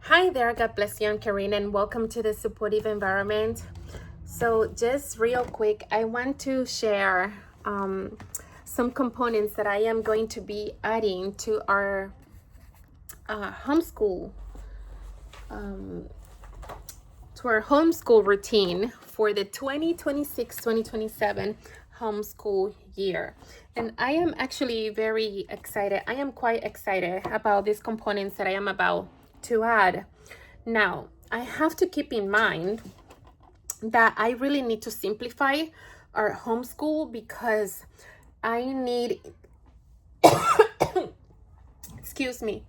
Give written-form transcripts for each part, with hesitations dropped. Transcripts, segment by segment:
Hi there, God bless you. I'm Karina and welcome to the supportive environment. So just real quick, I want to share some components that I am going to be adding to our homeschool routine for the 2026-2027 homeschool year. And I am actually very excited. I am quite excited about these components that I am about to add. Now, I have to keep in mind that I really need to simplify our homeschool because I need, excuse me,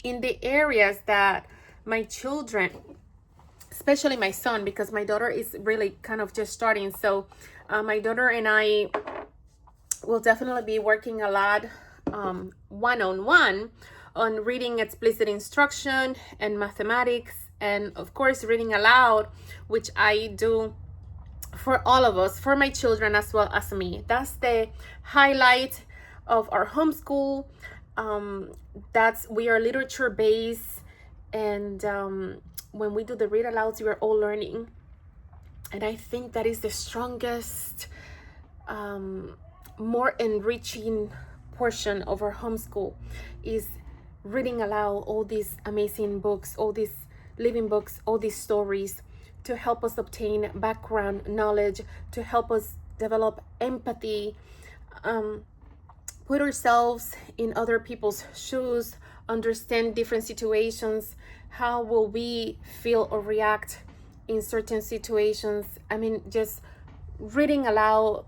in the areas that my children, especially my son, because my daughter is really kind of just starting. So my daughter and I will definitely be working a lot one-on-one on reading explicit instruction and mathematics, and of course reading aloud, which I do for all of us, for my children as well as me. That's the highlight of our homeschool. We are literature based, and when we do the read alouds, we are all learning, and I think that is the strongest, more enriching portion of our homeschool, is reading aloud all these amazing books, all these living books, all these stories, to help us obtain background knowledge, to help us develop empathy, put ourselves in other people's shoes, understand different situations. How will we feel or react in certain situations? I mean, just reading aloud,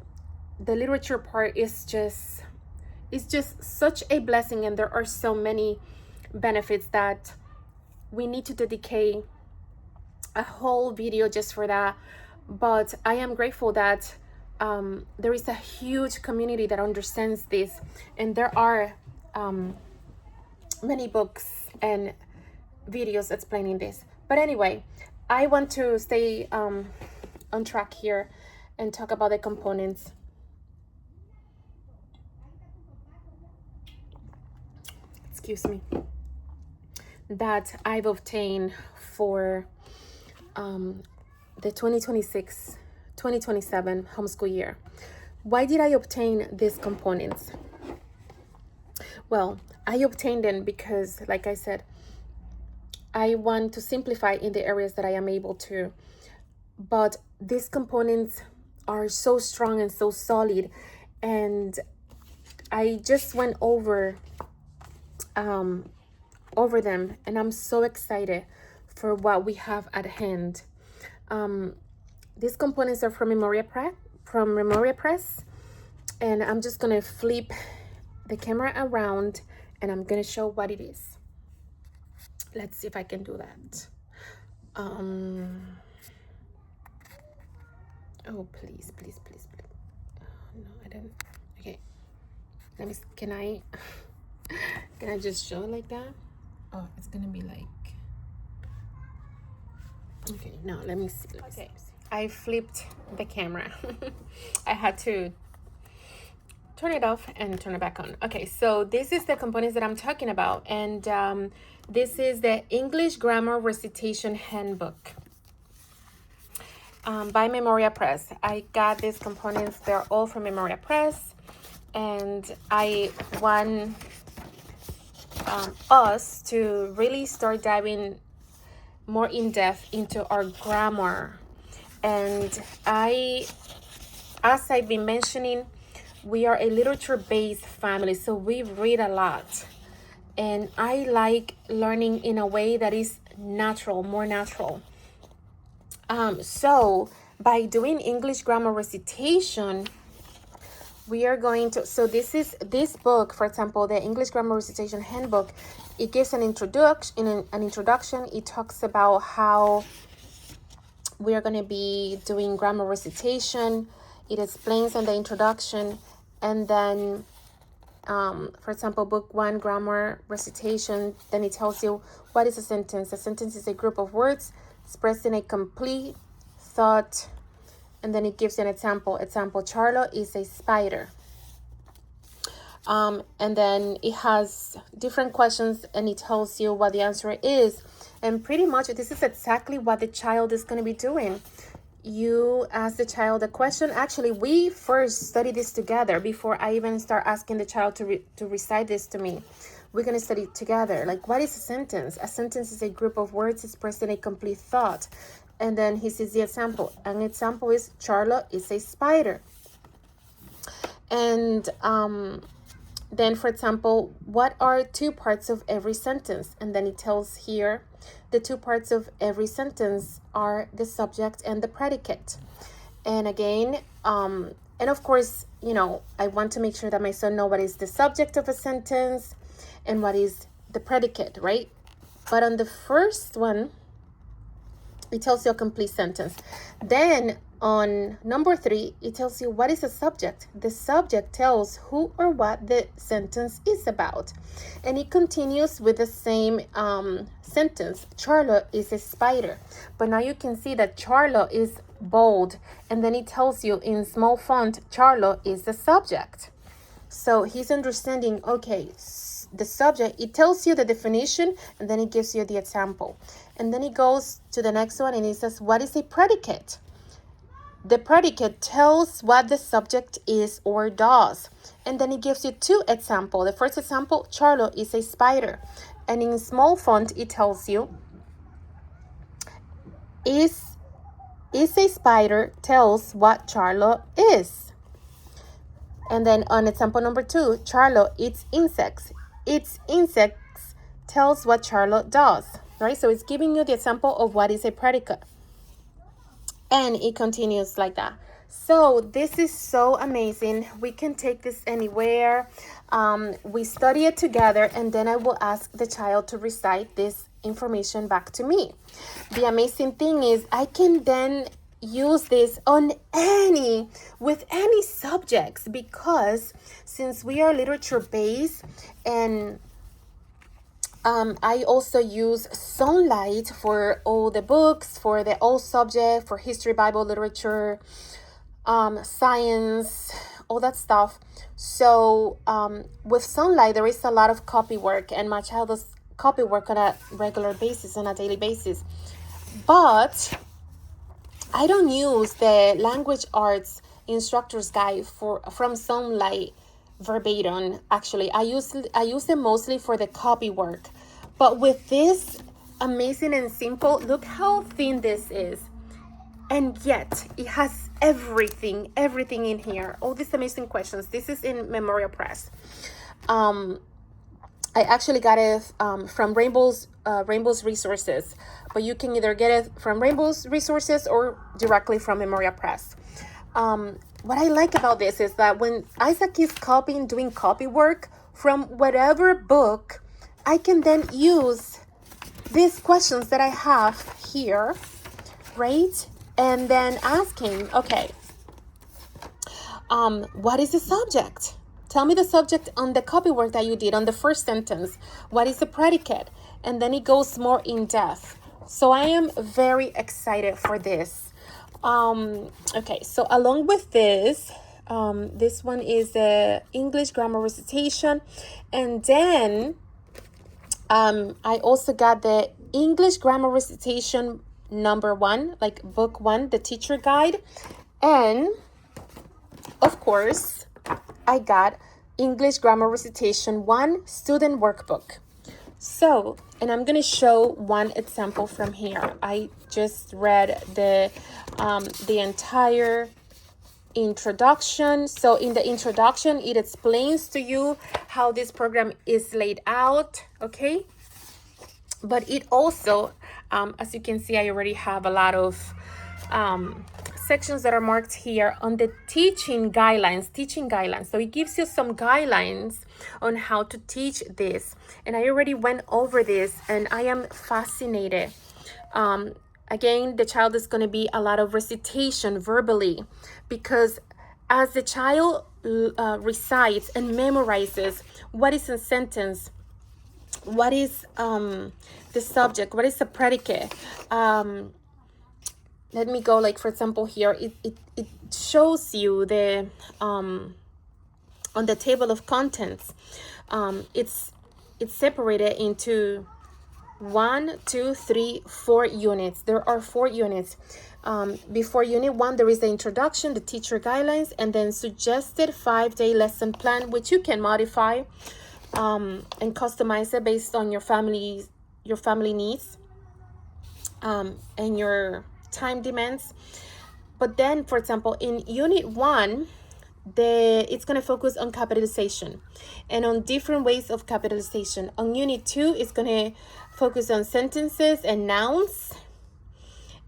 the literature part is just such a blessing, and there are so many benefits that we need to dedicate a whole video just for that. But I am grateful that there is a huge community that understands this, and there are many books and videos explaining this. But anyway, I want to stay on track here and talk about the components. Excuse me, that I've obtained for the 2026-2027 homeschool year. Why did I obtain these components? Well, I obtained them because, like I said, I want to simplify in the areas that I am able to. But these components are so strong and so solid, and I just went over them, and I'm so excited for what we have at hand. These components are from Memoria Press, and I'm just gonna flip the camera around and I'm gonna show what it is. Let's see if I can do that. Oh, please. Oh, no, I didn't. Okay, let me, can I just show it like that? Oh, it's gonna be like, okay, no, let me see. Okay, I flipped the camera. I had to turn it off and turn it back on. Okay, so this is the components that I'm talking about, and this is the English Grammar Recitation Handbook by Memoria Press. I got these components, they're all from Memoria Press, and I want us to really start diving more in depth into our grammar. And as I've been mentioning, we are a literature-based family, so we read a lot, and I like learning in a way that is natural, more natural. So by doing English grammar recitation, we are going to, so this book, for example, the English Grammar Recitation Handbook, it gives an introduction. It talks about how we are going to be doing grammar recitation. It explains on the introduction, and then for example, book 1, grammar recitation, then it tells you what is a sentence. A sentence is a group of words expressing a complete thought, and then it gives you an example. Charlotte is a spider. And then it has different questions and it tells you what the answer is. And pretty much this is exactly what the child is going to be doing. You ask the child a question. Actually, we first study this together before I even start asking the child to recite this to me. We're going to study together. Like, what is a sentence? A sentence is a group of words expressing a complete thought. And then he says the example. An example is Charlotte is a spider. And then, for example, what are two parts of every sentence? And then it tells here the two parts of every sentence are the subject and the predicate. And again, and of course, I want to make sure that my son knows what is the subject of a sentence and what is the predicate, right? But on the first one, it tells you a complete sentence. Then on number 3, it tells you what is a subject. The subject tells who or what the sentence is about. And it continues with the same sentence. Charlotte is a spider. But now you can see that Charlotte is bold. And then it tells you in small font, Charlotte is the subject. So he's understanding, okay, the subject, it tells you the definition, and then it gives you the example. And then it goes to the next one, and it says, what is a predicate? The predicate tells what the subject is or does. And then it gives you 2 examples. The first example, Charlotte is a spider. And in small font, it tells you, is a spider tells what Charlotte is. And then on example number 2, Charlotte eats insects. Its insects tells what Charlotte does, right? So it's giving you the example of what is a predicate. And it continues like that. So this is so amazing. We can take this anywhere. We study it together, and then I will ask the child to recite this information back to me. The amazing thing is I can then use this on with any subjects, because since we are literature based, and I also use Sunlight for all the books, for the all subject, for history, Bible, literature, science, all that stuff. So with Sunlight, there is a lot of copy work, and my child does copy work on a regular basis, on a daily basis. But I don't use the language arts instructor's guide from Sunlight verbatim. Actually, I use them mostly for the copy work. But with this amazing and simple, look how thin this is. And yet it has everything in here. All these amazing questions. This is in Memoria Press. I actually got it from Rainbow's Resources, but you can either get it from Rainbow's Resources or directly from Memoria Press. What I like about this is that when Isaac is doing copy work from whatever book, I can then use these questions that I have here, right? And then ask him, okay, what is the subject? Tell me the subject on the copy work that you did on the first sentence. What is the predicate? And then it goes more in depth. So I am very excited for this. Okay, so along with this, this one is the English grammar recitation. And then I also got the English grammar recitation number 1, like book 1, the teacher guide. And of course, I got English Grammar Recitation 1 Student Workbook. So, and I'm going to show one example from here. I just read the entire introduction. So in the introduction, it explains to you how this program is laid out, okay? But it also, as you can see, I already have a lot of sections that are marked here on the teaching guidelines. So it gives you some guidelines on how to teach this. And I already went over this, and I am fascinated. Again, the child is going to be a lot of recitation verbally, because as the child recites and memorizes what is a sentence, what is the subject, what is the predicate, let me go, like, for example, here, it shows you the on the table of contents, it's separated into 1, 2, 3, 4 units. There are 4 units. Before unit 1, there is the introduction, the teacher guidelines, and then suggested 5-day lesson plan, which you can modify and customize it based on your family needs and your time demands. But then, for example, in unit 1, it's going to focus on capitalization and on different ways of capitalization. On unit 2, it's going to focus on sentences and nouns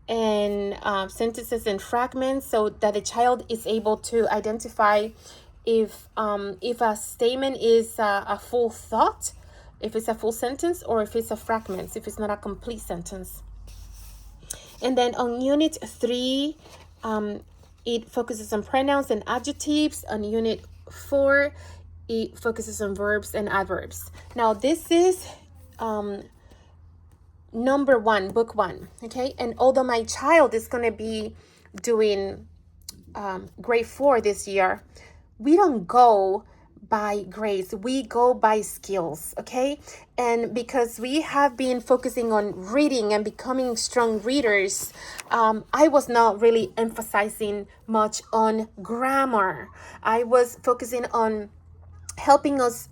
and sentences and fragments, so that the child is able to identify if a statement is a full thought, if it's a full sentence, or if it's a fragment, if it's not a complete sentence. And then on unit 3, it focuses on pronouns and adjectives. On unit 4, it focuses on verbs and adverbs. Now, this is number 1, book 1, okay? And although my child is going to be doing grade 4 this year, we don't go by grades, we go by skills, okay? And because we have been focusing on reading and becoming strong readers, I was not really emphasizing much on grammar. I was focusing on helping us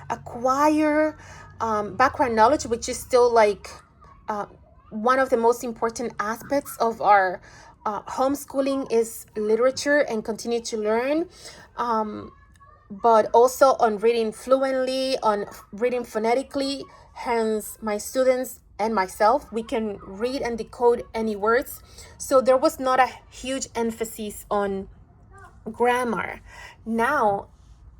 acquire background knowledge, which is still like one of the most important aspects of our homeschooling is literature and continue to learn. But also on reading fluently, on reading phonetically. Hence, my students and myself, we can read and decode any words. So there was not a huge emphasis on grammar. Now,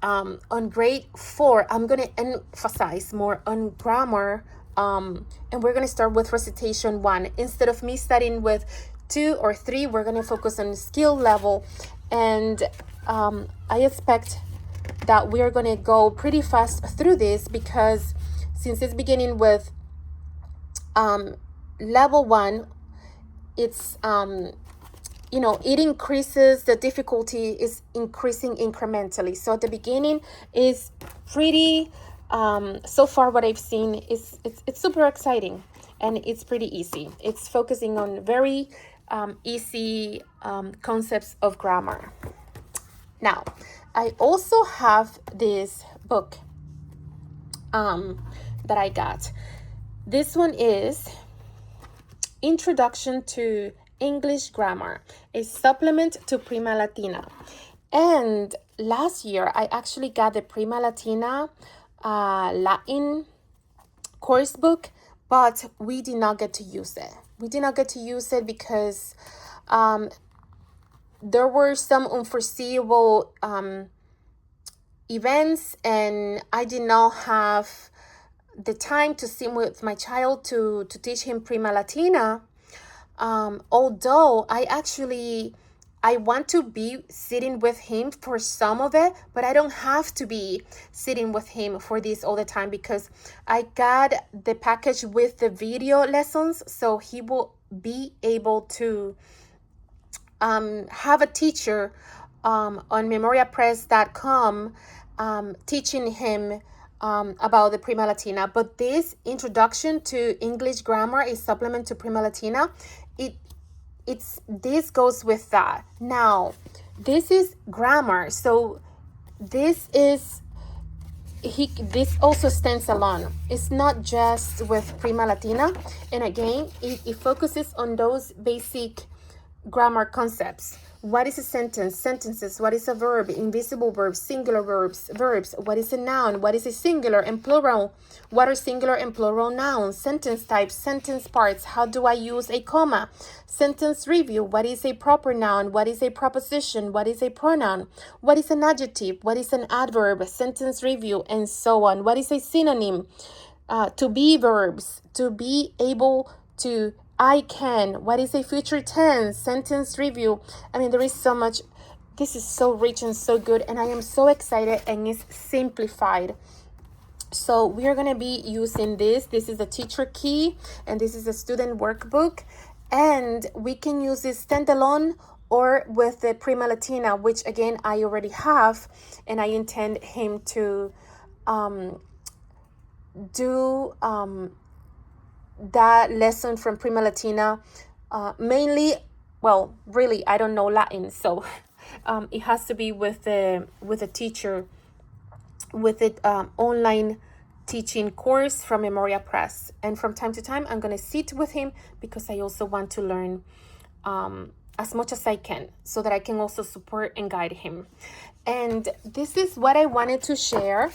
on grade 4, I'm going to emphasize more on grammar. And we're going to start with recitation 1. Instead of me studying with 2 or 3, we're going to focus on skill level. And I expect that we're going to go pretty fast through this, because since it's beginning with level 1, it's it increases, the difficulty is increasing incrementally. So at the beginning is pretty so far what I've seen is it's super exciting and it's pretty easy. It's focusing on very easy concepts of grammar. Now, I also have this book that I got. This one is Introduction to English Grammar, a supplement to Prima Latina. And last year, I actually got the Prima Latina Latin course book, but we did not get to use it. We did not get to use it because there were some unforeseeable events, and I did not have the time to sit with my child to teach him Prima Latina. Although I want to be sitting with him for some of it, but I don't have to be sitting with him for this all the time, because I got the package with the video lessons, so he will be able to have a teacher on memoriapress.com teaching him about the Prima Latina. But this Introduction to English Grammar, a supplement to Prima Latina, this goes with that. Now, this is grammar, so this also stands alone. It's not just with Prima Latina, and again, it focuses on those basic grammar concepts. What is a sentence? Sentences. What is a verb? Invisible verbs, singular verbs. What is a noun? What is a singular and plural? What are singular and plural nouns? Sentence types, sentence parts. How do I use a comma? Sentence review. What is a proper noun? What is a preposition? What is a pronoun? What is an adjective? What is an adverb? Sentence review, and so on. What is a synonym? To be verbs. To be able to. I can. What is a future tense? Sentence review. I mean, there is so much. This is so rich and so good, and I am so excited, and it's simplified. So we are going to be using this. This is the teacher key, and this is a student workbook, and we can use this standalone or with the Prima Latina, which again I already have, and I intend him to do that lesson from Prima Latina, mainly, well, really, I don't know Latin, so it has to be with a teacher, with it online teaching course from Memoria Press. And from time to time, I'm going to sit with him because I also want to learn as much as I can, so that I can also support and guide him. And this is what I wanted to share.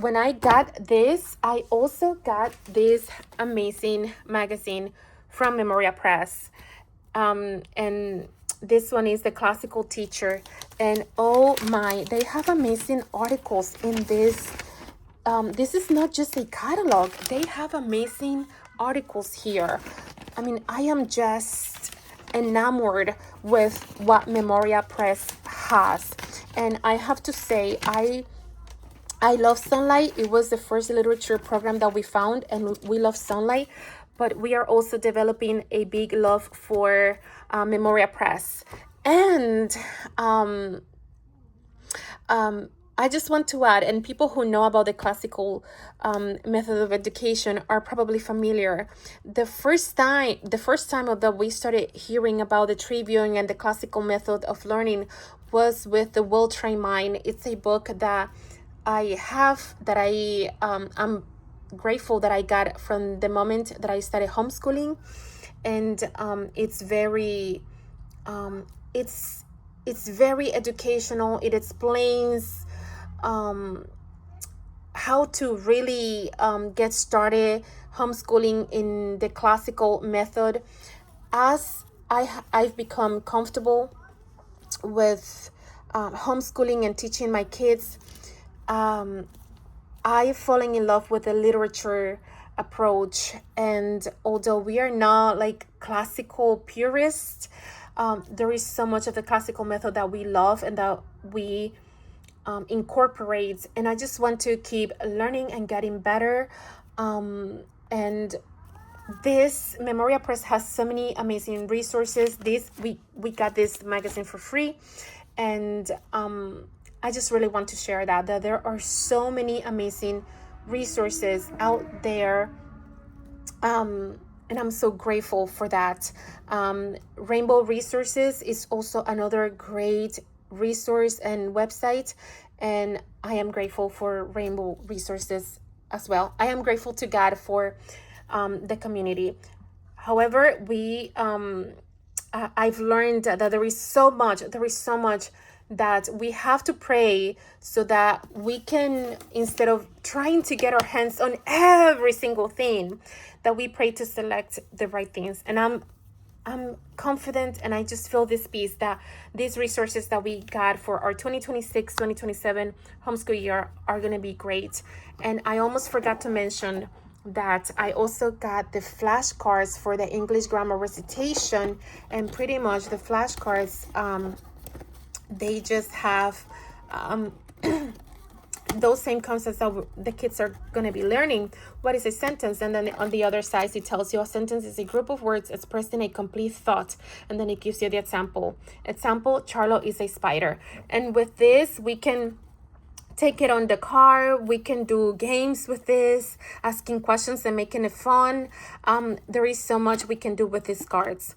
When I got this, I also got this amazing magazine from Memoria Press. And this one is the Classical Teacher. And oh my, they have amazing articles in this. This is not just a catalog. They have amazing articles here. I mean, I am just enamored with what Memoria Press has. And I have to say, I love Sunlight. It was the first literature program that we found, and we love Sunlight. But we are also developing a big love for Memoria Press. And I just want to add, and people who know about the classical method of education are probably familiar. The first time that we started hearing about the trivium and the classical method of learning was with The Well-Trained Mind. It's a book that I have, that I'm grateful that I got from the moment that I started homeschooling. And it's very it's very educational. It explains how to really get started homeschooling in the classical method. As I've become comfortable with homeschooling and teaching my kids, I've fallen in love with the literature approach. And although we are not like classical purists, there is so much of the classical method that we love and that we incorporate. And I just want to keep learning and getting better. And this Memoria Press has so many amazing resources. We got this magazine for free. And I just really want to share that there are so many amazing resources out there. And I'm so grateful for that. Rainbow Resources is also another great resource and website. And I am grateful for Rainbow Resources as well. I am grateful to God for the community. However, I've learned that there is so much that we have to pray, so that we can, instead of trying to get our hands on every single thing, that we pray to select the right things. And I'm confident, and I just feel this peace that these resources that we got for our 2026-2027 homeschool year are going to be great. And I almost forgot to mention that I also got the flashcards for the English grammar recitation. And pretty much the flashcards, they just have those same concepts that the kids are going to be learning. What is a sentence? And then on the other side, it tells you a sentence is a group of words expressed in a complete thought. And then it gives you the example. Example, Charlo is a spider. And with this, we can take it on the car. We can do games with this, asking questions and making it fun. There is so much we can do with these cards.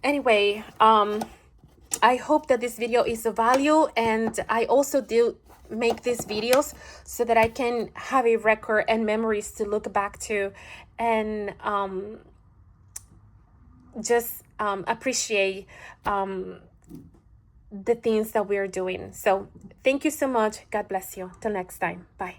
Anyway, I hope that this video is of value. And I also do make these videos so that I can have a record and memories to look back to, and just appreciate the things that we're doing. So thank you so much. God bless you. Till next time. Bye.